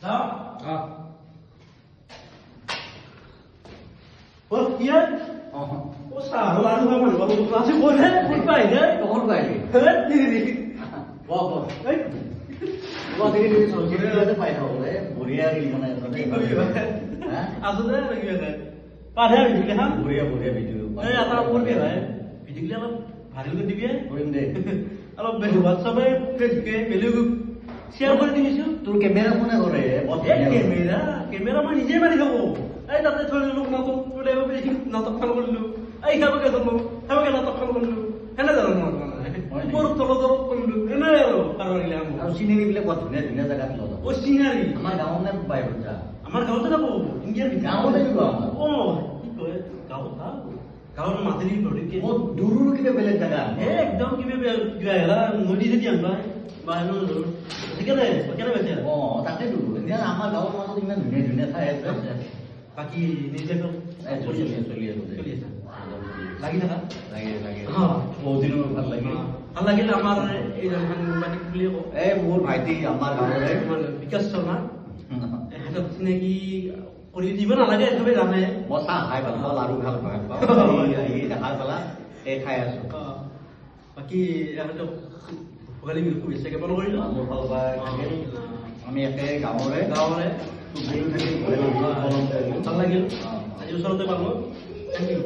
যাও ও কি ও সারা লাড়ু খাবো বাবু ক্লাসে বলে ফুল পাই দে তখন পাইলি হ্যাঁ দিদি বাহ এই বাহ দেখি সবজি পাই না বলে বঢ়িয়া মানে হ্যাঁ আসলে কি আছে পাঠা ভিডিও হ্যাঁ বঢ়িয়া বঢ়িয়া ভিডিও এই এটা করবে ভাই ভিডিও অলপ ভাইরাল করে দিবি কৰিম দে অলপ হোয়াটসঅ্যাপে ফেসবুকে ফেসবুক শেয়াৰ কৰে দিবিছো তোৰ কেমেৰা কোনে কৰে কেমেরা মই নিজে মারি খাবো এই তাতে থৈ লোক নাটক তুলে নাটক খান করলো এই খাবকে ধরলো খাবকে নাটক খান করলো হেনে জানো মোৰ তলত কৰলো এনে আৰু পাৰবাৰিলে আম আৰু চিনেৰি বিলাক বৰ ধুনীয়া ধুনীয়া জেগাত লগাব ও সিনাৰি আমাৰ গাঁৱত নে বাহিৰত যা আমাৰ গাঁৱতে যাব ইন্ডিয়াৰ গাঁৱতে দিব আমাৰ ও কি কয় গাঁৱত গাঁৱৰ মাতেৰি নদীকে বহুত দূৰৰ কিবা বেলেগ জেগা একদম কিবা এরা নদী যদি আনবা বা ঠিকানে কেনে বেচে অ তাকেতো এতিয়া আমাৰ গাঁৱৰ মাজত ইমান ধুনীয়া ধুনীয়া ঠাই আছে বাকি নিজে চলি আছে চলি আছে চলি আছে লাগি থাকা লাগে লাগে হ্যাঁ বহুত দিনৰ ভাল লাগে ভাল লাগিল আমাৰ এই সাংবাদিক বুলি কওঁ এই মোৰ ভাইটি আমাৰ গাঁৱৰে আমাৰ বিকাশ শৰ্মা হাতত চিনাকি কৰি দিব নালাগে চবেই জানে মই চাহ খাই ভাল পাওঁ লাৰু ভাল পাওঁ দেখাই পেলা এই খাই আছো বাকী হয়তো ভোগালী বিহু শুভেচ্ছা জ্ঞাপন কৰিলো মোৰ ফালৰ পৰা থাকিল আমি একে গাঁৱৰে গাঁৱৰে ভাল লাগিল আজি ওচৰতে পালো থেংক ইউ